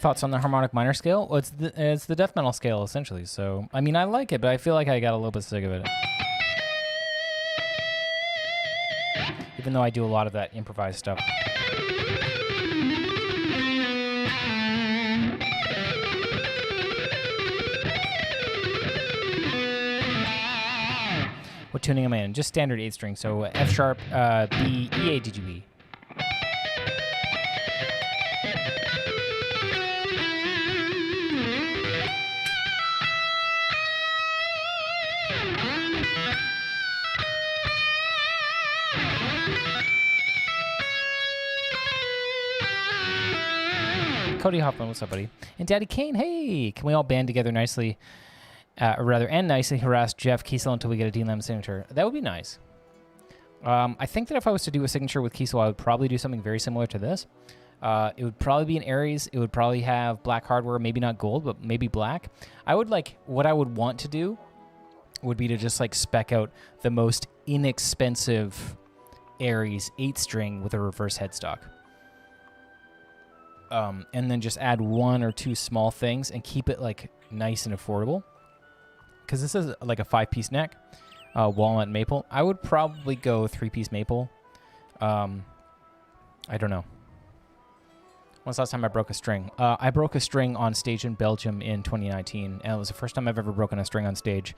Thoughts on the harmonic minor scale? Well, it's the death metal scale, essentially. So, I mean, I like it, but I feel like I got a little bit sick of it. Even though I do a lot of that improvised stuff. What tuning am I in? Just standard 8 string. So F sharp, B, E, A, D, G, B. Cody Hoffman, what's up, buddy? And Daddy Kane, hey! Can we all band together nicely, and nicely harass Jeff Kiesel until we get a D-Lam signature? That would be nice. I think that if I was to do a signature with Kiesel, I would probably do something very similar to this. It would probably be an Aries. It would probably have black hardware, maybe not gold, but maybe black. What I would want to do would be to just like spec out the most inexpensive Aries 8-string with a reverse headstock. And then just add 1 or 2 small things and keep it like nice and affordable. Because this is like a 5-piece neck, walnut and maple. I would probably go 3-piece maple. I don't know. When's the last time I broke a string? I broke a string on stage in Belgium in 2019, and it was the first time I've ever broken a string on stage.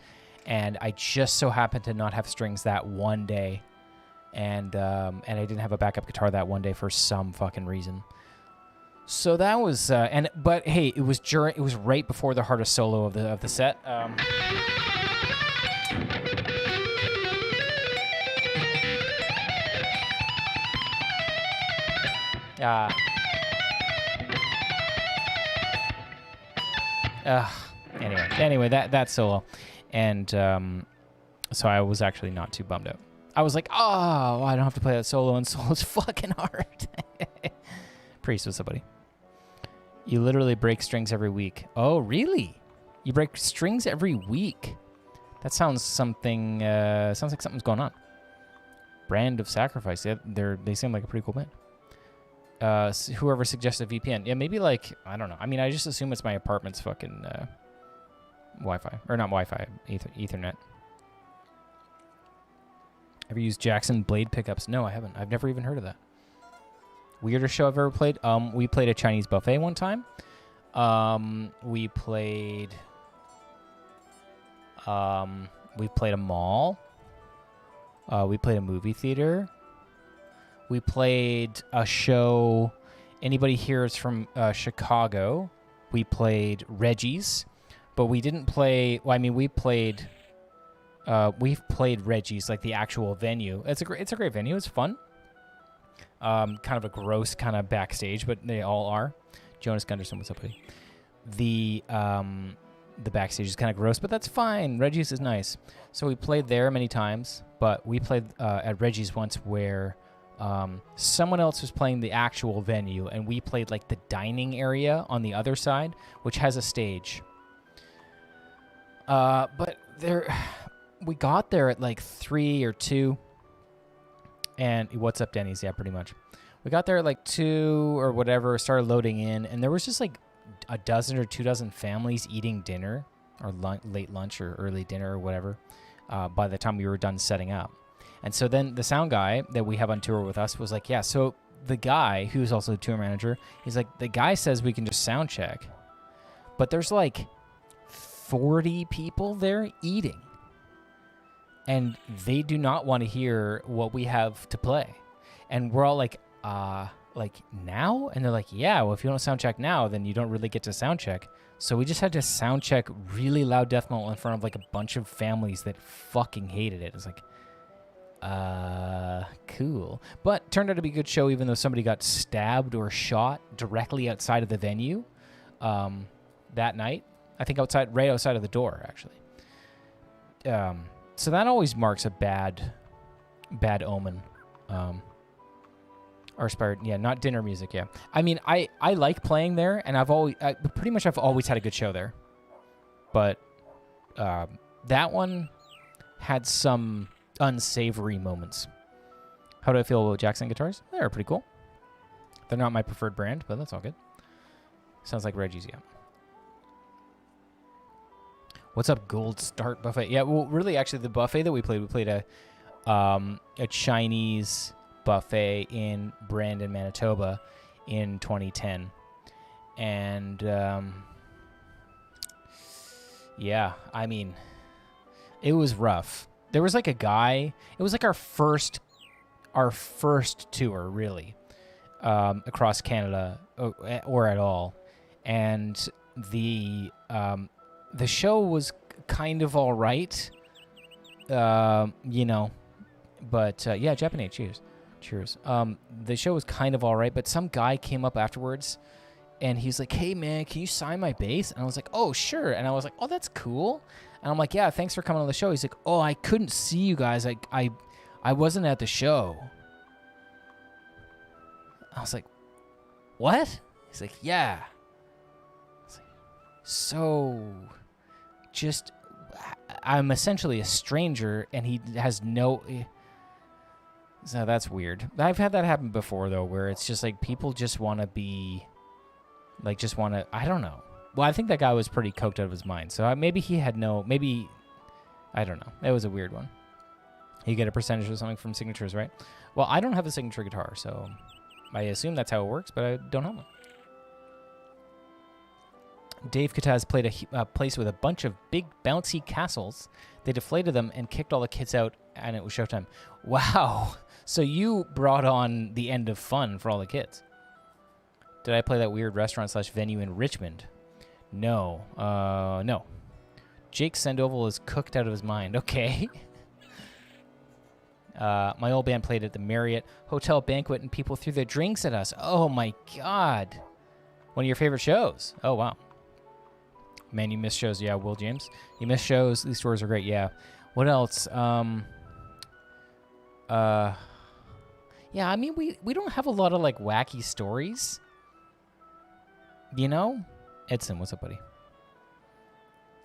And I just so happened to not have strings that one day, and I didn't have a backup guitar that one day for some fucking reason. So that was, but hey, it was right before the hardest solo of the set. Anyway, that solo, and so I was actually not too bummed out. I was like, oh, I don't have to play that solo, and solo's fucking hard. Priest, what's up, buddy? You literally break strings every week. Oh, really? You break strings every week? That sounds something. Sounds like something's going on. Brand of Sacrifice. Yeah, they seem like a pretty cool band. Whoever suggested VPN. Yeah, maybe like, I don't know. I mean, I just assume it's my apartment's fucking Wi-Fi. Or not Wi-Fi, Ethernet. Ever used Jackson Blade pickups? No, I haven't. I've never even heard of that. Weirdest show I've ever played? We played a Chinese buffet one time. We played a mall. We played a movie theater. We played a show. Anybody here is from Chicago. We played Reggie's, but we didn't play. Well, I mean, we've played Reggie's, like the actual venue. It's a great venue. It's fun. Kind of a gross kind of backstage, but they all are. Jonas Gunderson, what's up, buddy? The backstage is kind of gross, but that's fine. Reggie's is nice. So we played there many times, but we played at Reggie's once where someone else was playing the actual venue, and we played like the dining area on the other side, which has a stage. But we got there at like 3 or 2. And what's up, Denny's? Yeah, pretty much. We got there at like 2 or whatever, started loading in, and there was just like a dozen or 2 dozen families eating dinner, or late lunch or early dinner or whatever, by the time we were done setting up. And so then the sound guy that we have on tour with us was like, yeah, so the guy, who's also the tour manager, he's like, the guy says we can just sound check, but there's like 40 people there eating. And they do not want to hear what we have to play. And we're all like now? And they're like, yeah, well, if you don't sound check now, then you don't really get to sound check. So we just had to sound check really loud death metal in front of like a bunch of families that fucking hated it. It's like, cool. But turned out to be a good show, even though somebody got stabbed or shot directly outside of the venue that night. I think right outside of the door, actually. So that always marks a bad omen. Or inspired, yeah, not dinner music, yeah. I mean, I like playing there, and I've always had a good show there. But that one had some unsavory moments. How do I feel about Jackson guitars? They're pretty cool. They're not my preferred brand, but that's all good. Sounds like Reggie's, yeah. What's up, Gold Start Buffet? Yeah, well, really, actually, the buffet that we played a Chinese buffet in Brandon, Manitoba in 2010. And, yeah, I mean, it was rough. There was like a guy, it was like our first tour, really, across Canada or at all. And the show was kind of all right, you know, but yeah, Japanese, cheers. The show was kind of all right, but some guy came up afterwards, and he's like, "Hey man, can you sign my bass?" And I was like, "Oh sure." And I was like, "Oh, that's cool." And I'm like, "Yeah, thanks for coming on the show." He's like, "Oh, I couldn't see you guys. I wasn't at the show." I was like, "What?" He's like, "Yeah." I was like, so, just, I'm essentially a stranger, and he has no. So that's weird. I've had that happen before though, where it's just like people just want to be, like, just want to. I don't know. Well, I think that guy was pretty coked out of his mind. So maybe he had no. Maybe, I don't know. It was a weird one. You get a percentage or something from signatures, right? Well, I don't have a signature guitar, so I assume that's how it works, but I don't have one. Dave Kataz played a place with a bunch of big bouncy castles. They deflated them and kicked all the kids out, and it was showtime. Wow. So you brought on the end of fun for all the kids. Did I play that weird restaurant/venue in Richmond? No. No. Jake Sandoval is cooked out of his mind. Okay. My old band played at the Marriott Hotel banquet, and people threw their drinks at us. Oh, my God. One of your favorite shows. Oh, wow. Man, you miss shows. Yeah, Will James. You miss shows. These tours are great. Yeah. What else? Yeah, I mean, we don't have a lot of, like, wacky stories. You know? Edson, what's up, buddy?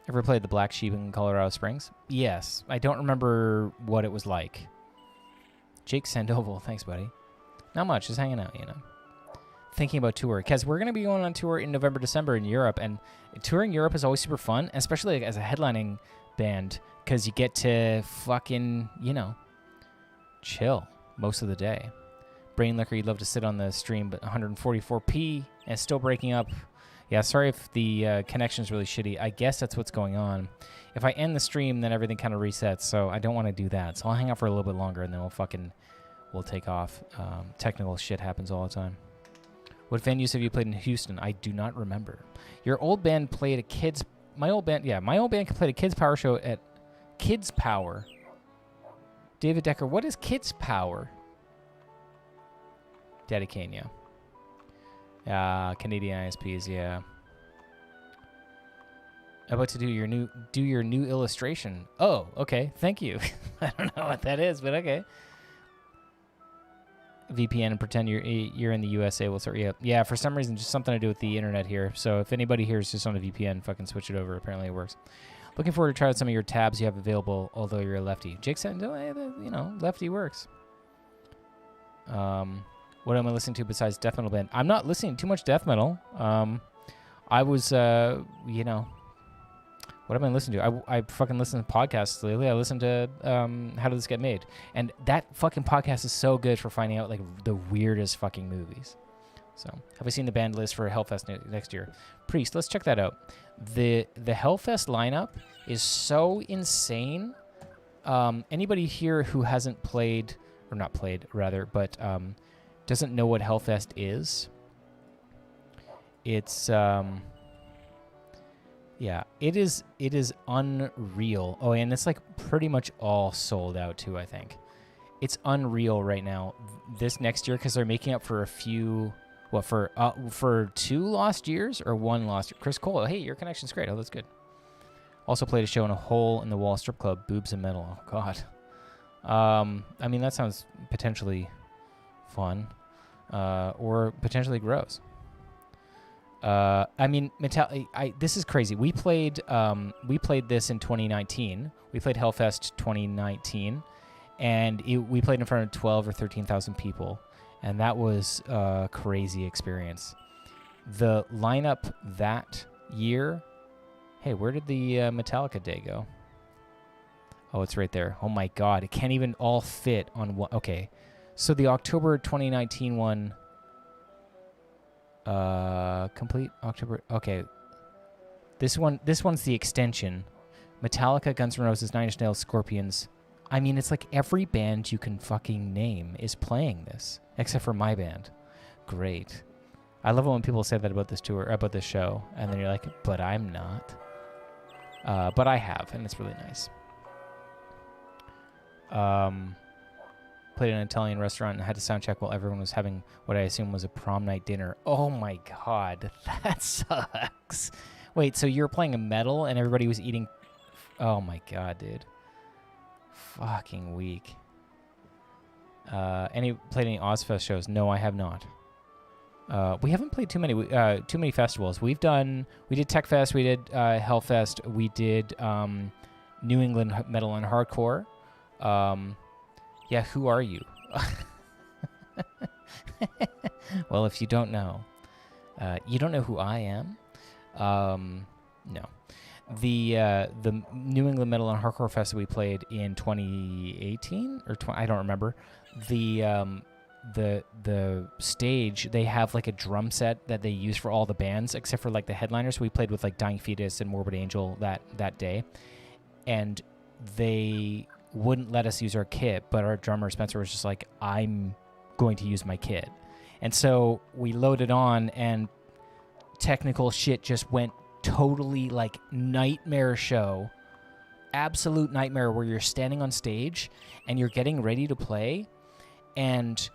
Ever played the Black Sheep in Colorado Springs? Yes. I don't remember what it was like. Jake Sandoval, thanks, buddy. Not much, just hanging out, you know. Thinking about tour, because we're going to be going on tour in November, December in Europe, and touring Europe is always super fun, especially like, as a headlining band, because you get to fucking, you know, chill most of the day. Brain Liquor, you'd love to sit on the stream, but 144p and still breaking up. Yeah, sorry if the connection's really shitty. I guess that's what's going on. If I end the stream, then everything kind of resets, so I don't want to do that. So I'll hang out for a little bit longer, and then we'll take off. Technical shit happens all the time. What venues have you played in Houston? I do not remember. Your old band played a kids... My old band played a Kids Power show at Kids Power. David Decker, what is Kids Power? Daddy Kane, yeah. Canadian ISPs, yeah. I'm about to do your new illustration. Oh, okay. Thank you. I don't know what that is, but okay. VPN and pretend you're in the USA. We'll sort you up. Yeah, for some reason, just something to do with the internet here. So if anybody here is just on a VPN, fucking switch it over. Apparently it works. Looking forward to try out some of your tabs you have available, although you're a lefty. Jake said, you know, lefty works. What am I listening to besides death metal band? I'm not listening to too much death metal. I was, you know, what am I listening to? I fucking listen to podcasts lately. I listen to How Did This Get Made? And that fucking podcast is so good for finding out, like, the weirdest fucking movies. So, have I seen the band list for Hellfest next year? Priest, let's check that out. The Hellfest lineup is so insane. Anybody here who hasn't played, or not played, rather, but doesn't know what Hellfest is, it's... yeah, it is unreal. Oh, and it's like pretty much all sold out too, I think. It's unreal right now. This next year, because they're making up for a few, for 2 lost years or 1 lost year. Chris Cole, hey, your connection's great. Oh, that's good. Also played a show in a hole-in-the-wall strip club, Boobs and Metal. Oh, God. I mean, that sounds potentially fun, or potentially gross. I mean, this is crazy. We played this in 2019. We played Hellfest 2019, and we played in front of 12 or 13,000 people, and that was a crazy experience. The lineup that year... Hey, where did the Metallica day go? Oh, it's right there. Oh my God, it can't even all fit on one. Okay, so the October 2019 one, complete October. Okay, this one's the extension. Metallica, Guns N' Roses, Nine Inch Nails, Scorpions. I mean, it's like every band you can fucking name is playing this, except for my band. Great. I love it when people say that about this tour, about this show, and then you're like, but I'm not. But I have, and it's really nice. Played in an Italian restaurant and had to sound check while everyone was having what I assume was a prom night dinner. Oh my God, that sucks. Wait, so you were playing a metal and everybody was eating... Oh my God, dude. Fucking weak. Played any Ozfest shows? No, I have not. We haven't played too many festivals. We did Tech Fest, we did Hellfest, we did New England Metal and Hardcore. Yeah, who are you? Well, if you don't know who I am. No. The New England Metal and Hardcore Fest that we played in 2018 or I don't remember. The stage, they have like a drum set that they use for all the bands except for like the headliners. So we played with like Dying Fetus and Morbid Angel that day, and they wouldn't let us use our kit, but our drummer Spencer was just like, I'm going to use my kit. And so we loaded on and technical shit just went totally like nightmare show. Absolute nightmare where you're standing on stage and you're getting ready to play and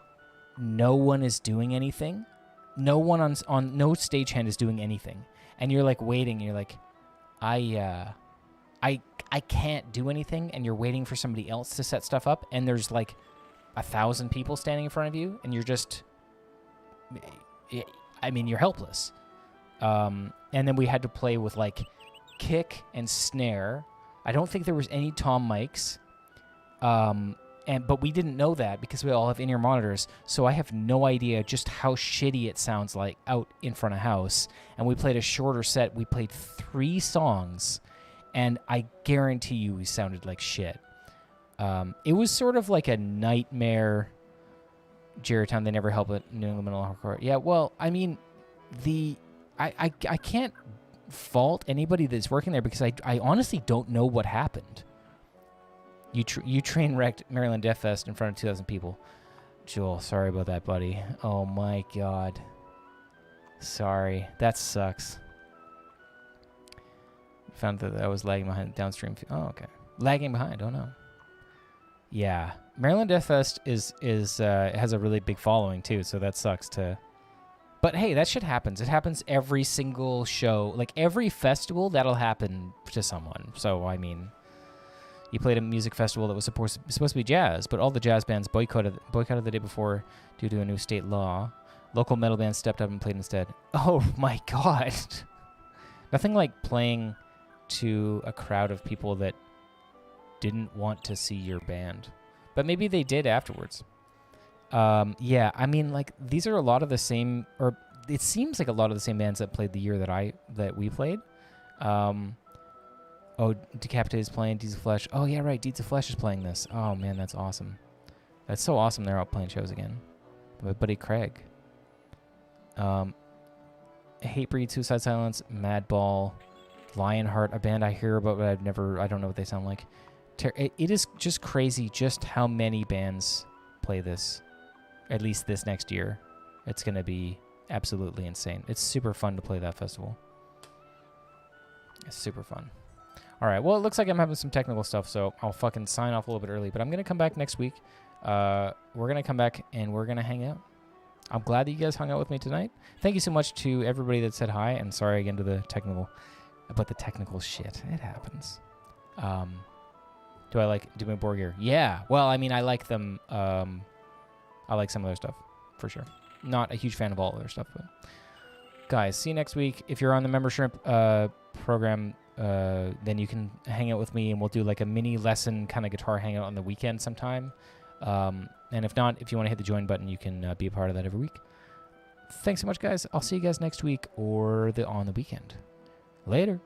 no one is doing anything. No one on no stagehand is doing anything. And you're like waiting, you're like, I can't do anything, and you're waiting for somebody else to set stuff up, and there's like 1,000 people standing in front of you, and you're just, I mean, you're helpless. And then we had to play with like kick and snare. I don't think there was any tom mics, but we didn't know that because we all have in-ear monitors, so I have no idea just how shitty it sounds like out in front of house. And we played a shorter set. We played 3 songs. And I guarantee you we sounded like shit. It was sort of like a nightmare Jerrytown. They never help it. New England Metal Hardcore. Yeah, well, I mean, I can't fault anybody that's working there because I honestly don't know what happened. You train wrecked Maryland Death Fest in front of 2,000 people. Joel, sorry about that, buddy. Oh my God. Sorry. That sucks. Found that I was lagging behind downstream. Oh, okay. Lagging behind. Oh no. Yeah, Maryland Death Fest has a really big following too, so that sucks too. But hey, that shit happens. It happens every single show, like every festival. That'll happen to someone. So I mean, you played a music festival that was supposed to be jazz, but all the jazz bands boycotted the day before due to a new state law. Local metal bands stepped up and played instead. Oh my God. Nothing like playing to a crowd of people that didn't want to see your band, but maybe they did afterwards. Yeah, I mean, like these are a lot of the same, or it seems like a lot of the same bands that played the year that we played. Oh, Decapitated is playing, Deeds of Flesh. Oh yeah, right, Deeds of Flesh is playing this. Oh man, that's awesome. That's so awesome. They're out playing shows again. My buddy Craig. Hatebreed, Suicide Silence, Madball, Lionheart, a band I hear about, but I don't know what they sound like. It is just crazy just how many bands play this, at least this next year. It's going to be absolutely insane. It's super fun to play that festival. It's super fun. All right, well, it looks like I'm having some technical stuff, so I'll fucking sign off a little bit early, but I'm going to come back next week. We're going to come back and we're going to hang out. I'm glad that you guys hung out with me tonight. Thank you so much to everybody that said hi, and sorry again to the technical shit. It happens. Do I like Doom and Borgir? Yeah. Well, I mean, I like them. I like some of their stuff, for sure. Not a huge fan of all of their stuff, but guys, see you next week. If you're on the Membershrimp program, then you can hang out with me, and we'll do like a mini lesson kind of guitar hangout on the weekend sometime. And if not, if you want to hit the join button, you can be a part of that every week. thanks so much, guys. I'll see you guys next week or on the weekend. Later.